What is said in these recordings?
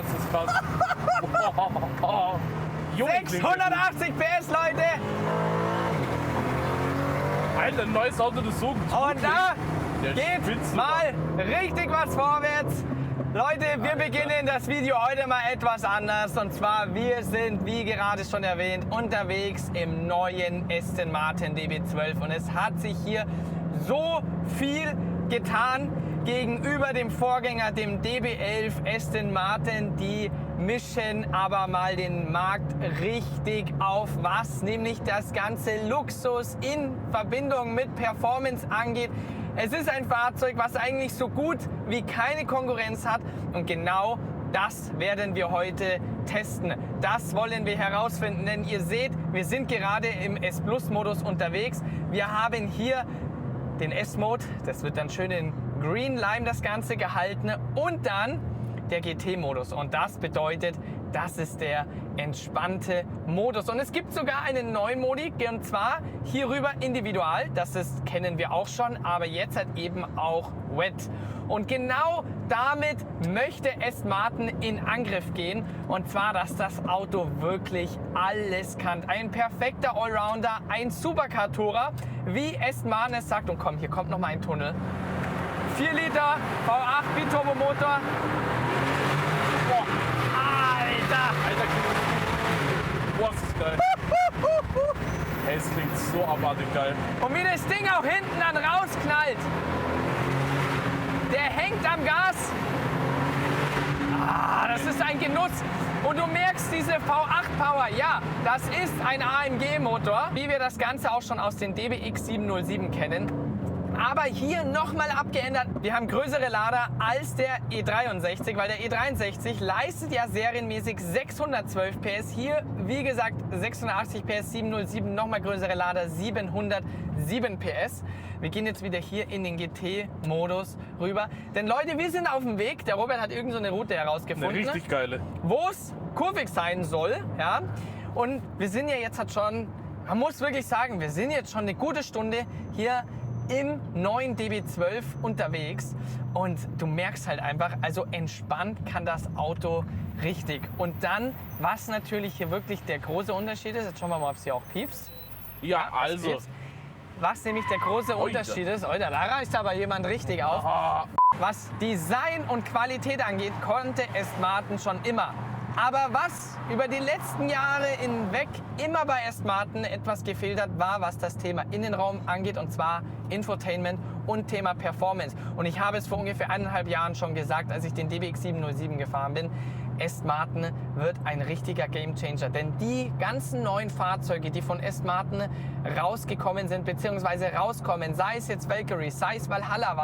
das ist krass. 680 PS, Leute! Alter, ein neues Auto, das so gut Und da Der geht spitzt mal richtig was vorwärts. Leute, wir beginnen das Video heute mal etwas anders. Und zwar, wir sind, wie gerade schon erwähnt, unterwegs im neuen Aston Martin DB12. Und es hat sich hier so viel getan gegenüber dem Vorgänger, dem DB11 Aston Martin. Die mischen aber mal den Markt richtig auf, was nämlich das ganze Luxus in Verbindung mit Performance angeht. Es ist ein Fahrzeug, was eigentlich so gut wie keine Konkurrenz hat, und genau das werden wir heute testen. Das wollen wir herausfinden, denn ihr seht, wir sind gerade im S-Plus-Modus unterwegs. Wir haben hier den S-Mode, das wird dann schön in Green Lime das Ganze gehalten, und dann der GT-Modus, und das bedeutet, das ist der entspannte Modus. Und es gibt sogar einen neuen Modi, und zwar hierüber Individual, kennen wir auch schon, aber jetzt halt eben auch Wet. Und genau damit möchte Aston Martin in Angriff gehen, und zwar, dass das Auto wirklich alles kann. Ein perfekter Allrounder, ein Supercar-Tourer, wie Aston Martin es sagt. Und komm, hier kommt noch mal ein Tunnel. 4 Liter V8 Biturbomotor. Boah, Alter! Boah, ist das geil. Hey, es klingt so abartig geil. Und wie das Ding auch hinten dann rausknallt. Der hängt am Gas. Das ist ein Genuss. Und du merkst diese V8 Power. Ja, das ist ein AMG-Motor, wie wir das Ganze auch schon aus den DBX 707 kennen. Aber hier nochmal abgeändert. Wir haben größere Lader als der E63, weil der E63 leistet ja serienmäßig 612 PS. Hier, wie gesagt, 680 PS, 707, nochmal größere Lader, 707 PS. Wir gehen jetzt wieder hier in den GT-Modus rüber. Denn Leute, wir sind auf dem Weg. Der Robert hat irgend so eine Route herausgefunden. Eine richtig geile. Wo es kurvig sein soll. Ja? Und wir sind ja jetzt halt schon, man muss wirklich sagen, wir sind jetzt schon eine gute Stunde hier im neuen DB12 unterwegs, und du merkst halt einfach, also entspannt kann das Auto richtig. Und dann, was natürlich hier wirklich der große Unterschied ist, jetzt schauen wir mal, ob es hier auch piepst. Ja, es also. piepst. Was nämlich der große Unterschied ist, Alter, da reißt aber jemand richtig auf. Was Design und Qualität angeht, konnte Aston Martin schon immer. Aber was über die letzten Jahre hinweg immer bei Aston Martin etwas gefehlt hat, war, was das Thema Innenraum angeht, und zwar Infotainment und Thema Performance. Und ich habe es vor ungefähr 1,5 Jahren schon gesagt, als ich den DBX 707 gefahren bin. Aston Martin wird ein richtiger Gamechanger, denn die ganzen neuen Fahrzeuge, die von Aston Martin rausgekommen sind bzw. rauskommen, sei es jetzt Valkyrie, sei es Valhalla,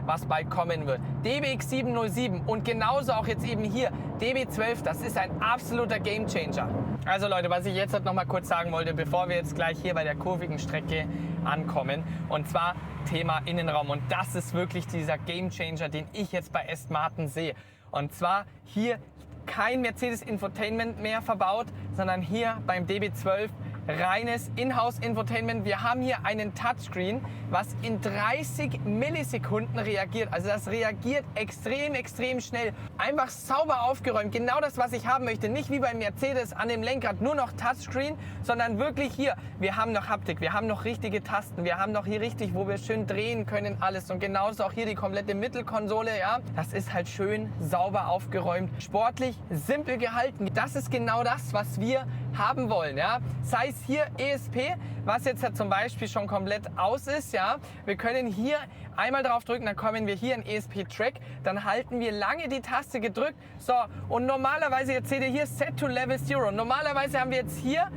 was bald kommen wird, DBX 707 und genauso auch jetzt eben hier DB12, das ist ein absoluter Gamechanger. Also Leute, was ich jetzt halt noch mal kurz sagen wollte, bevor wir jetzt gleich hier bei der kurvigen Strecke ankommen, und zwar Thema Innenraum, und das ist wirklich dieser Gamechanger, den ich jetzt bei Aston Martin sehe. Und zwar hier kein Mercedes Infotainment mehr verbaut, sondern hier beim DB12 reines Inhouse-Infotainment. Wir haben hier einen Touchscreen, was in 30 Millisekunden reagiert. Also das reagiert extrem schnell. Einfach sauber aufgeräumt. Genau das, was ich haben möchte. Nicht wie beim Mercedes an dem Lenkrad nur noch Touchscreen, sondern wirklich hier. Wir haben noch Haptik, wir haben noch richtige Tasten, wir haben noch hier richtig, wo wir schön drehen können, alles. Und genauso auch hier die komplette Mittelkonsole. Ja, das ist halt schön sauber aufgeräumt. Sportlich, simpel gehalten. Das ist genau das, was wir haben wollen. Ja, sei es hier ESP, was jetzt halt zum Beispiel schon komplett aus ist. Ja, wir können hier einmal drauf drücken, dann kommen wir hier in ESP-Track, dann halten wir lange die Taste gedrückt. So, und normalerweise, jetzt seht ihr hier Set to Level 0. Normalerweise haben wir jetzt hier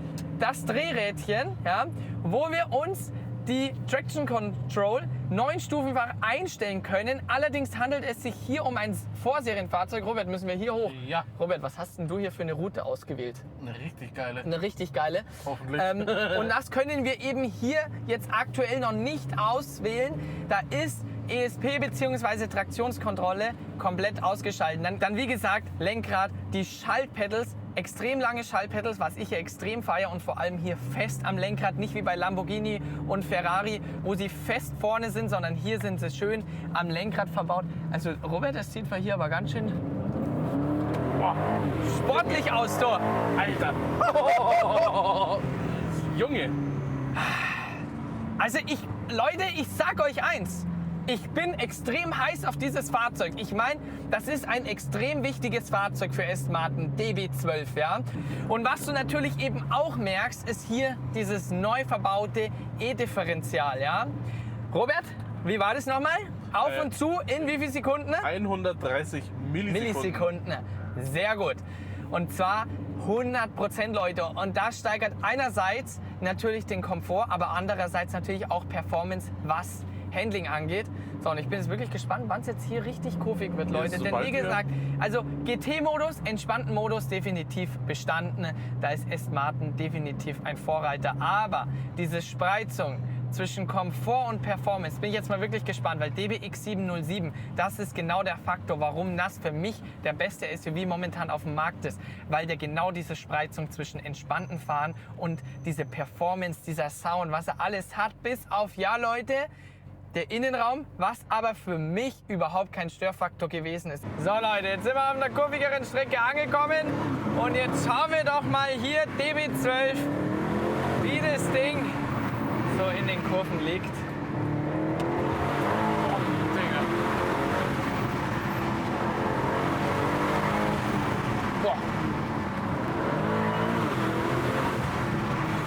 das Drehrädchen, ja, wo wir uns die Traction Control 9-stufenfach einstellen können. Allerdings handelt es sich hier um ein Vorserienfahrzeug. Robert, müssen wir hier hoch? Ja. Robert, was hast denn du hier für eine Route ausgewählt? Eine richtig geile. Eine richtig geile. Hoffentlich. Und das können wir eben hier jetzt aktuell noch nicht auswählen. Da ist ESP bzw. Traktionskontrolle komplett ausgeschaltet. Dann wie gesagt, Lenkrad, die Schaltpedals, extrem lange Schaltpedals, was ich hier extrem feiere, und vor allem hier fest am Lenkrad, nicht wie bei Lamborghini und Ferrari, wo sie fest vorne sind, sondern hier sind sie schön am Lenkrad verbaut. Also Robert, das sieht hier aber ganz schön Boah. Sportlich aus, du. Alter. Junge. Also Leute, ich sag euch eins. Ich bin extrem heiß auf dieses Fahrzeug. Ich meine, das ist ein extrem wichtiges Fahrzeug für Aston Martin DB12, ja. Und was du natürlich eben auch merkst, ist hier dieses neu verbaute E-Differential, ja. Robert, wie war das nochmal? Auf und zu in wie viele Sekunden? 130 Millisekunden. Sehr gut. Und zwar 100%, Leute. Und das steigert einerseits natürlich den Komfort, aber andererseits natürlich auch Performance, was Handling angeht. So, und ich bin jetzt wirklich gespannt, wann es jetzt hier richtig kurvig wird, Leute. Denn wie gesagt, also GT-Modus, entspannten Modus definitiv bestanden. Da ist Aston Martin definitiv ein Vorreiter. Aber diese Spreizung zwischen Komfort und Performance, bin ich jetzt mal wirklich gespannt, weil DBX707, das ist genau der Faktor, warum das für mich der beste SUV momentan auf dem Markt ist, weil der genau diese Spreizung zwischen entspannten Fahren und diese Performance, dieser Sound, was er alles hat, bis auf, ja Leute, der Innenraum, was aber für mich überhaupt kein Störfaktor gewesen ist. So Leute, jetzt sind wir auf einer kurvigeren Strecke angekommen und jetzt schauen wir doch mal hier DB12, wie das Ding so in den Kurven liegt. Boah.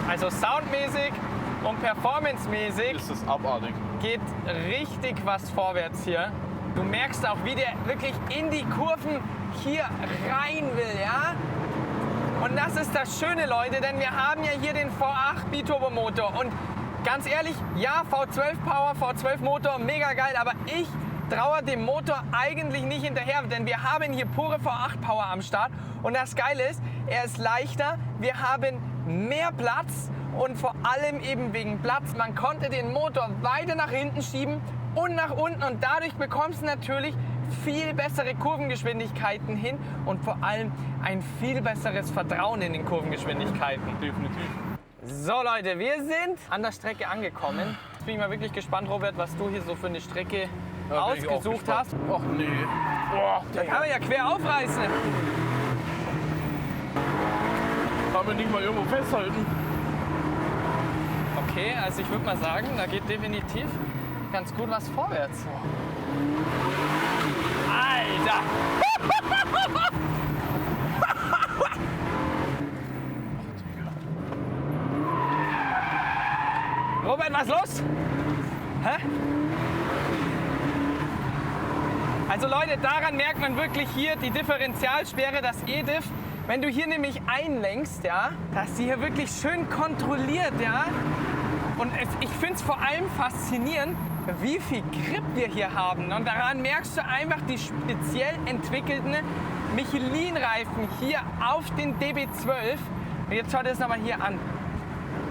Also soundmäßig und performancemäßig Ist das abartig. geht richtig was vorwärts hier. Du merkst auch, wie der wirklich in die Kurven hier rein will, ja? Und das ist das Schöne, Leute, denn wir haben ja hier den V8 Biturbo-Motor. Und ganz ehrlich, ja, V12 Power, V12 Motor, mega geil, aber ich traue dem Motor eigentlich nicht hinterher, denn wir haben hier pure V8 Power am Start. Und das Geile ist, er ist leichter, wir haben mehr Platz und vor allem eben wegen Platz. Man konnte den Motor weiter nach hinten schieben und nach unten und dadurch bekommst du natürlich viel bessere Kurvengeschwindigkeiten hin und vor allem ein viel besseres Vertrauen in den Kurvengeschwindigkeiten. Definitiv. So Leute, wir sind an der Strecke angekommen. Jetzt bin ich mal wirklich gespannt, Robert, was du hier so für eine Strecke ausgesucht hast. Ach nee. Boah, Da kann man ja quer aufreißen. kann man nicht mal irgendwo festhalten. Okay, also ich würde mal sagen, da geht definitiv ganz gut was vorwärts. Alter! Robert, was los? Hä? Also Leute, daran merkt man wirklich hier die Differentialsperre, das E-Diff. Wenn du hier nämlich einlenkst, ja, dass sie hier wirklich schön kontrolliert, ja. Und ich finde es vor allem faszinierend, wie viel Grip wir hier haben. Und daran merkst du einfach die speziell entwickelten Michelin-Reifen hier auf den DB12. Und jetzt schau dir das nochmal hier an.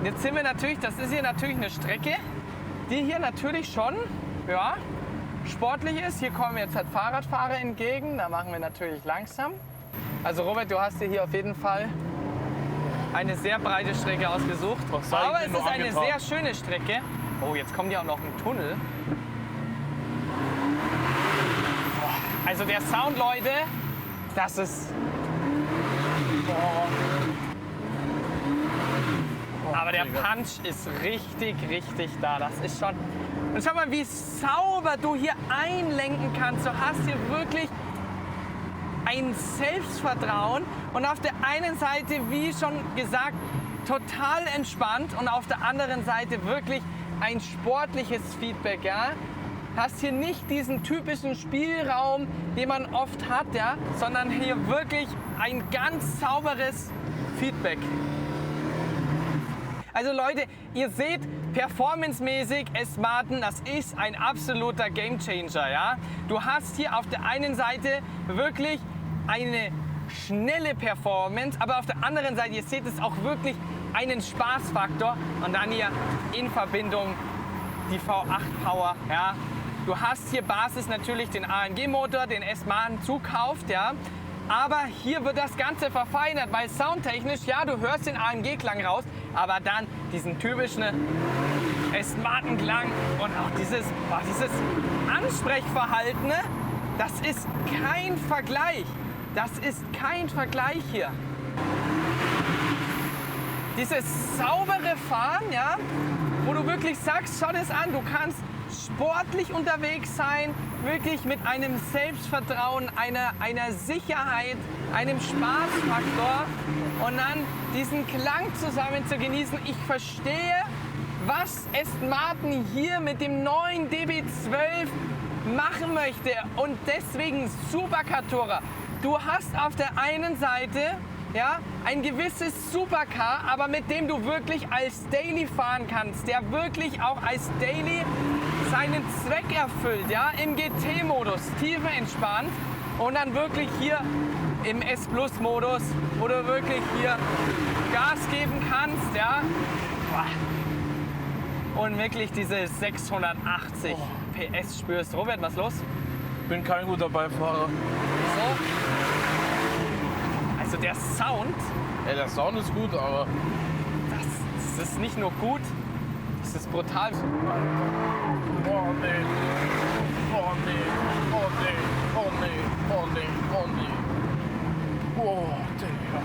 Jetzt sind wir natürlich, das ist hier natürlich eine Strecke, die hier natürlich schon, ja, sportlich ist. Hier kommen jetzt halt Fahrradfahrer entgegen, da machen wir natürlich langsam. Also Robert, du hast dir hier auf jeden Fall eine sehr breite Strecke ausgesucht. Aber es ist eine sehr schöne Strecke. Oh, jetzt kommt ja auch noch ein Tunnel. Also der Sound, Leute, das ist... Aber der Punch ist richtig, richtig da. Das ist schon... Und schau mal, wie sauber du hier einlenken kannst. Du hast hier wirklich ein Selbstvertrauen. Und auf der einen Seite, wie schon gesagt, total entspannt. Und auf der anderen Seite wirklich ein sportliches Feedback. Ja? Hast hier nicht diesen typischen Spielraum, den man oft hat, ja? Sondern hier wirklich ein ganz sauberes Feedback. Also Leute, ihr seht, performancemäßig Aston Martin, das ist ein absoluter Gamechanger, ja. Du hast hier auf der einen Seite wirklich eine schnelle Performance, aber auf der anderen Seite, ihr seht es auch wirklich einen Spaßfaktor und dann hier in Verbindung die V8 Power, ja. Du hast hier Basis natürlich den AMG-Motor, den Aston Martin zukauft, ja. Aber hier wird das Ganze verfeinert, weil soundtechnisch, ja, du hörst den AMG-Klang raus, aber dann diesen typischen Aston Martin-Klang und auch dieses Ansprechverhalten, das ist kein Vergleich. Das ist kein Vergleich hier. Dieses saubere Fahren, ja, wo du wirklich sagst, schau das an, du kannst sportlich unterwegs sein, wirklich mit einem Selbstvertrauen, einer Sicherheit, einem Spaßfaktor und dann diesen Klang zusammen zu genießen. Ich verstehe, was Aston Martin hier mit dem neuen DB12 machen möchte und deswegen Supercar Tourer. Du hast auf der einen Seite ja, ein gewisses Supercar, aber mit dem du wirklich als Daily fahren kannst, der wirklich auch als Daily seinen Zweck erfüllt, ja, im GT-Modus, tiefenentspannt und dann wirklich hier im S-Plus-Modus, wo du wirklich hier Gas geben kannst, ja, und wirklich diese 680 PS spürst. Robert, was ist los? Ich bin kein guter Beifahrer. So. Also der Sound, Ja, der Sound ist gut, aber das ist nicht nur gut, das ist brutal. oh nee, oh nee, oh nee, oh nee, oh nee, oh nee. Oh, Digga.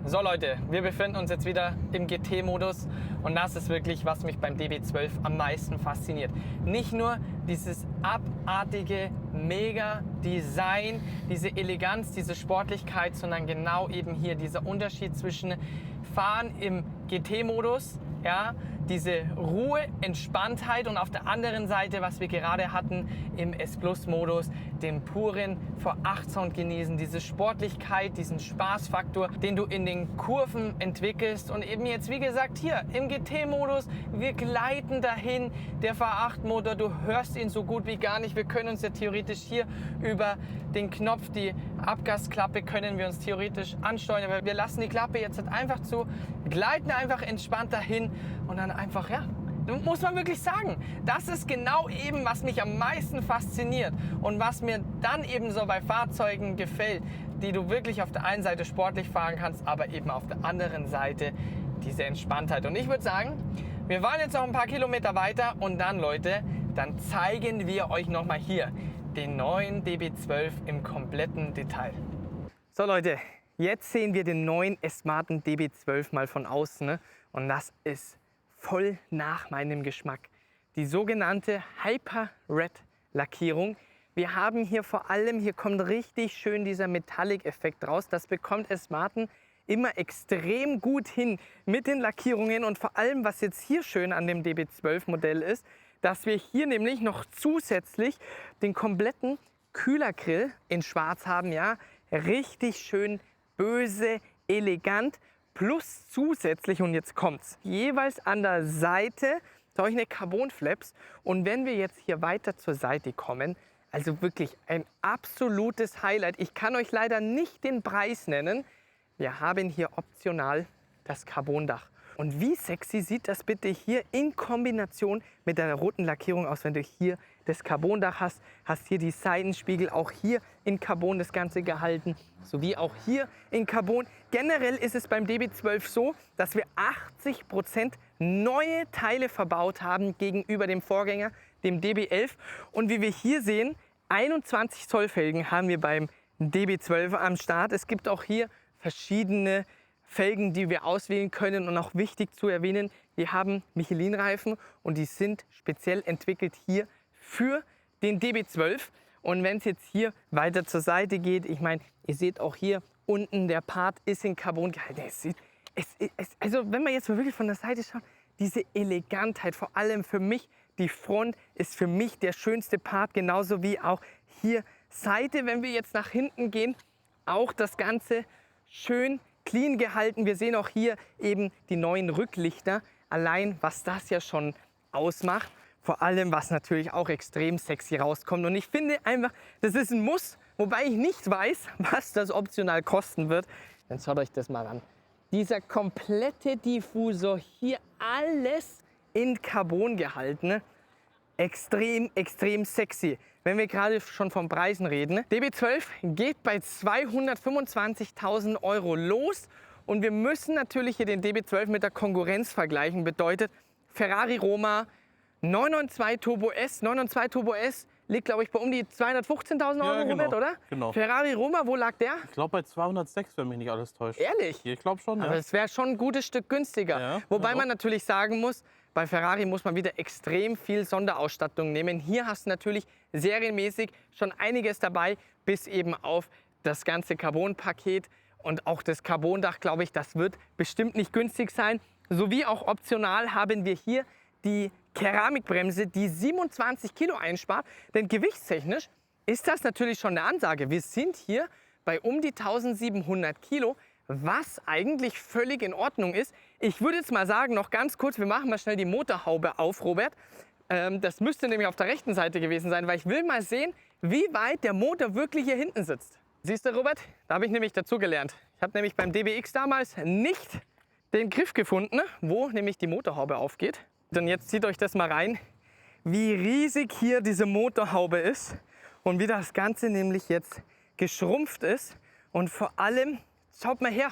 So Leute, wir befinden uns jetzt wieder im GT-Modus und das ist wirklich, was mich beim DB12 am meisten fasziniert. Nicht nur dieses abartige Mega-Design, diese Eleganz, diese Sportlichkeit, sondern genau eben hier dieser Unterschied zwischen Fahren im GT-Modus, ja, diese Ruhe, Entspanntheit und auf der anderen Seite, was wir gerade hatten im S-Plus-Modus, den puren V8-Sound genießen, diese Sportlichkeit, diesen Spaßfaktor, den du in den Kurven entwickelst und eben jetzt, wie gesagt, hier im GT-Modus, wir gleiten dahin, der V8-Motor, du hörst ihn so gut wie gar nicht, wir können uns ja theoretisch hier über den Knopf, die Abgasklappe, können wir uns theoretisch ansteuern, aber wir lassen die Klappe jetzt einfach zu, gleiten einfach entspannt dahin und dann einfach, ja, muss man wirklich sagen, das ist genau eben, was mich am meisten fasziniert und was mir dann eben so bei Fahrzeugen gefällt, die du wirklich auf der einen Seite sportlich fahren kannst, aber eben auf der anderen Seite diese Entspanntheit. Und ich würde sagen, wir fahren jetzt noch ein paar Kilometer weiter und dann, Leute, dann zeigen wir euch nochmal hier den neuen DB12 im kompletten Detail. So Leute, jetzt sehen wir den neuen Aston Martin DB12 mal von außen, ne? Und das ist voll nach meinem Geschmack. Die sogenannte Hyper Red Lackierung. Wir haben hier vor allem, hier kommt richtig schön dieser Metallic-Effekt raus. Das bekommt Aston Martin immer extrem gut hin mit den Lackierungen und vor allem, was jetzt hier schön an dem DB12-Modell ist, dass wir hier nämlich noch zusätzlich den kompletten Kühlergrill in schwarz haben, ja, richtig schön böse, elegant, plus zusätzlich, und jetzt kommt's, jeweils an der Seite solche Carbon-Flaps. Und wenn wir jetzt hier weiter zur Seite kommen, also wirklich ein absolutes Highlight. Ich kann euch leider nicht den Preis nennen. Wir haben hier optional das Carbondach. Und wie sexy sieht das bitte hier in Kombination mit der roten Lackierung aus, wenn du hier das Carbondach hast, hast hier die Seitenspiegel, auch hier in Carbon das Ganze gehalten, sowie auch hier in Carbon. Generell ist es beim DB12 so, dass wir 80% neue Teile verbaut haben gegenüber dem Vorgänger, dem DB11. Und wie wir hier sehen, 21 Zoll Felgen haben wir beim DB12 am Start. Es gibt auch hier verschiedene Felgen, die wir auswählen können, und auch wichtig zu erwähnen, wir haben Michelin-Reifen und die sind speziell entwickelt hier für den DB12. Und wenn es jetzt hier weiter zur Seite geht, ich meine, ihr seht auch hier unten, der Part ist in Carbon gehalten. Also wenn man jetzt mal wirklich von der Seite schaut, diese Elegantheit, vor allem für mich, die Front ist für mich der schönste Part, genauso wie auch hier Seite. Wenn wir jetzt nach hinten gehen, auch das Ganze schön clean gehalten. Wir sehen auch hier eben die neuen Rücklichter. Allein, was das ja schon ausmacht. Vor allem, was natürlich auch extrem sexy rauskommt. Und ich finde einfach, das ist ein Muss. Wobei ich nicht weiß, was das optional kosten wird. Dann schaut euch das mal an. Dieser komplette Diffusor, hier alles in Carbon gehalten. Extrem, extrem sexy. Wenn wir gerade schon von Preisen reden. DB12 geht bei 225.000 € los. Und wir müssen natürlich hier den DB12 mit der Konkurrenz vergleichen. Bedeutet, Ferrari Roma 992 Turbo S. 992 Turbo S liegt, glaube ich, bei um die 215.000 Euro, Ja, genau, Robert, oder? genau. Ferrari Roma, wo lag der? Ich glaube bei 206, wenn mich nicht alles täuscht. Ehrlich? Ich glaube schon, Aber ja. es wäre schon ein gutes Stück günstiger. Ja, Wobei ja, man natürlich sagen muss, bei Ferrari muss man wieder extrem viel Sonderausstattung nehmen. Hier hast du natürlich serienmäßig schon einiges dabei, bis eben auf das ganze Carbon-Paket. Und auch das Carbondach, glaube ich, das wird bestimmt nicht günstig sein. Sowie auch optional haben wir hier die Keramikbremse, die 27 Kilo einspart. Denn gewichtstechnisch ist das natürlich schon eine Ansage. Wir sind hier bei um die 1700 Kilo, was eigentlich völlig in Ordnung ist. Ich würde jetzt mal sagen, noch ganz kurz, wir machen mal schnell die Motorhaube auf, Robert. Das müsste nämlich auf der rechten Seite gewesen sein, weil ich will mal sehen, wie weit der Motor wirklich hier hinten sitzt. Siehst du, Robert? Da habe ich nämlich dazugelernt. Ich habe nämlich beim DBX damals nicht den Griff gefunden, wo nämlich die Motorhaube aufgeht. Und jetzt zieht euch das mal rein, wie riesig hier diese Motorhaube ist und wie das Ganze nämlich jetzt geschrumpft ist. Und vor allem, schaut mal her,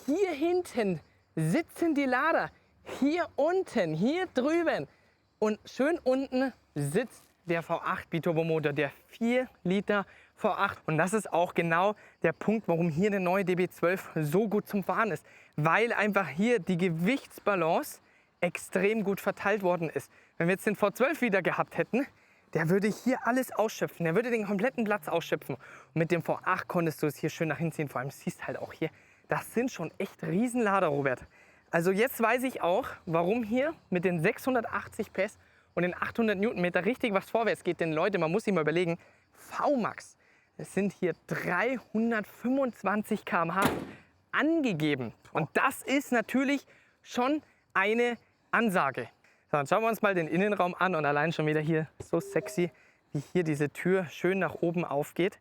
hier hinten sitzen die Lader, hier unten, hier drüben und schön unten sitzt der V8 Biturbomotor, der 4 Liter V8. Und das ist auch genau der Punkt, warum hier eine neue DB12 so gut zum Fahren ist, weil einfach hier die Gewichtsbalance extrem gut verteilt worden ist. Wenn wir jetzt den V12 wieder gehabt hätten, der würde hier alles ausschöpfen. Der würde den kompletten Platz ausschöpfen. Und mit dem V8 konntest du es hier schön nach hinten ziehen. Vor allem siehst halt auch hier, das sind schon echt Riesenlader, Robert. Also jetzt weiß ich auch, warum hier mit den 680 PS und den 800 Newtonmeter richtig was vorwärts geht. Denn Leute, man muss sich mal überlegen, VMAX, es sind hier 325 km/h angegeben. Und das ist natürlich schon eine Ansage. So, dann schauen wir uns mal den Innenraum an und allein schon wieder hier so sexy, wie hier diese Tür schön nach oben aufgeht.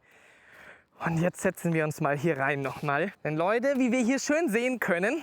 Und jetzt setzen wir uns mal hier rein nochmal. Denn Leute, wie wir hier schön sehen können,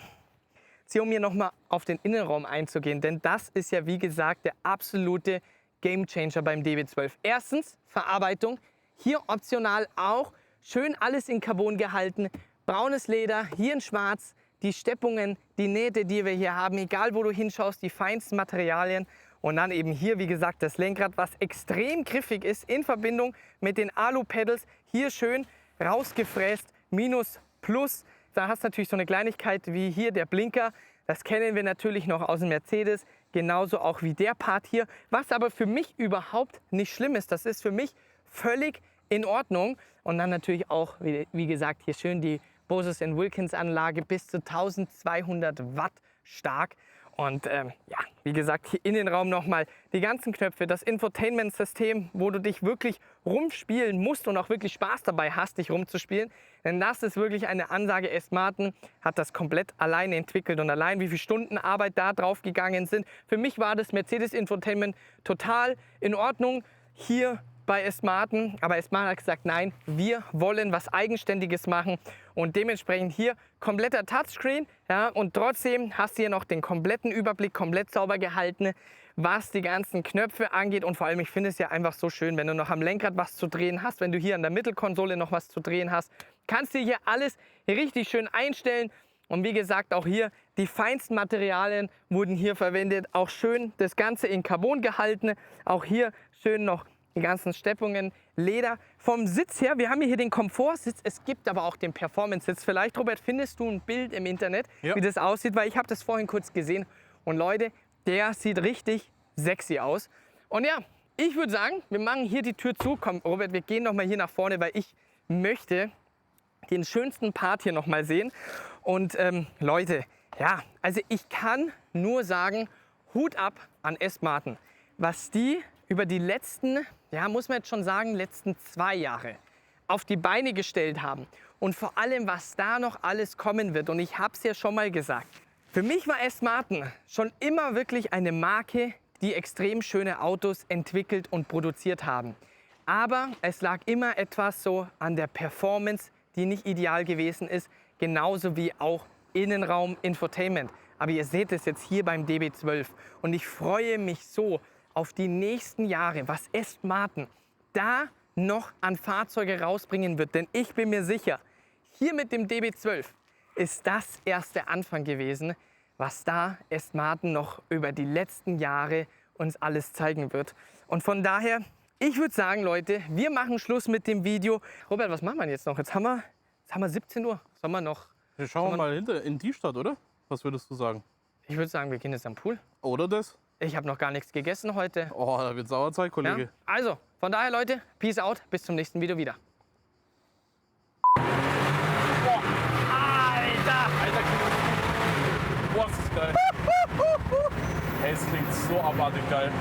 jetzt um hier nochmal auf den Innenraum einzugehen, denn das ist ja wie gesagt der absolute Gamechanger beim DB12. Erstens Verarbeitung, hier optional auch schön alles in Carbon gehalten, braunes Leder, hier in schwarz, die Steppungen, die Nähte, die wir hier haben, egal wo du hinschaust, die feinsten Materialien. Und dann eben hier, wie gesagt, das Lenkrad, was extrem griffig ist, in Verbindung mit den Alu-Pedals. Hier schön rausgefräst, Minus, Plus. Da hast du natürlich so eine Kleinigkeit wie hier der Blinker. Das kennen wir natürlich noch aus dem Mercedes. Genauso auch wie der Part hier. Was aber für mich überhaupt nicht schlimm ist. Das ist für mich völlig in Ordnung. Und dann natürlich auch, wie gesagt, hier schön die Bose Wilkins Anlage bis zu 1200 Watt stark. Und ja, wie gesagt, hier Innenraum nochmal die ganzen Knöpfe, das Infotainment-System, wo du dich wirklich rumspielen musst und auch wirklich Spaß dabei hast, dich rumzuspielen. Denn das ist wirklich eine Ansage. Aston Martin hat das komplett alleine entwickelt und allein wie viele Stunden Arbeit da drauf gegangen sind. Für mich war das Mercedes Infotainment total in Ordnung hier bei Aston Martin, aber Aston Martin hat gesagt, nein, wir wollen was Eigenständiges machen und dementsprechend hier kompletter Touchscreen, ja, und trotzdem hast du hier noch den kompletten Überblick, komplett sauber gehalten, was die ganzen Knöpfe angeht und vor allem, ich finde es ja einfach so schön, wenn du noch am Lenkrad was zu drehen hast, wenn du hier an der Mittelkonsole noch was zu drehen hast, kannst du hier alles richtig schön einstellen. Und wie gesagt, auch hier die feinsten Materialien wurden hier verwendet, auch schön das Ganze in Carbon gehalten, auch hier schön noch die ganzen Steppungen, Leder. Vom Sitz her, wir haben hier den Komfortsitz, es gibt aber auch den Performance-Sitz. Vielleicht, Robert, findest du ein Bild im Internet, ja, wie das aussieht, weil ich habe das vorhin kurz gesehen. Und Leute, der sieht richtig sexy aus. Und ja, ich würde sagen, wir machen hier die Tür zu. Komm, Robert, wir gehen noch mal hier nach vorne, weil ich möchte den schönsten Part hier noch mal sehen. Und Leute, ja, also ich kann nur sagen, Hut ab an Aston Martin, was die über die letzten, ja, muss man jetzt schon sagen, letzten 2 Jahre auf die Beine gestellt haben. Und vor allem, was da noch alles kommen wird. Und ich habe es ja schon mal gesagt. Für mich war Aston Martin schon immer wirklich eine Marke, die extrem schöne Autos entwickelt und produziert haben. Aber es lag immer etwas so an der Performance, die nicht ideal gewesen ist. Genauso wie auch Innenraum, Infotainment. Aber ihr seht es jetzt hier beim DB12. Und ich freue mich so auf die nächsten Jahre, was Aston Martin da noch an Fahrzeuge rausbringen wird. Denn ich bin mir sicher, hier mit dem DB12 ist das erst der Anfang gewesen, was da Aston Martin noch über die letzten Jahre uns alles zeigen wird. Und von daher, ich würde sagen, Leute, wir machen Schluss mit dem Video. Robert, was machen wir jetzt noch? Jetzt haben wir 17 Uhr. Sollen wir noch? Wir schauen mal hinter in die Stadt, oder? Was würdest du sagen? Ich würde sagen, wir gehen jetzt am Pool. Oder das? Ich habe noch gar nichts gegessen heute. Oh, da wird Sauerzeit, Ja? Kollege. Also, von daher, Leute, peace out. Bis zum nächsten Video wieder. Boah, Alter! Alter, boah, ist das geil. Hey, es klingt so abartig geil.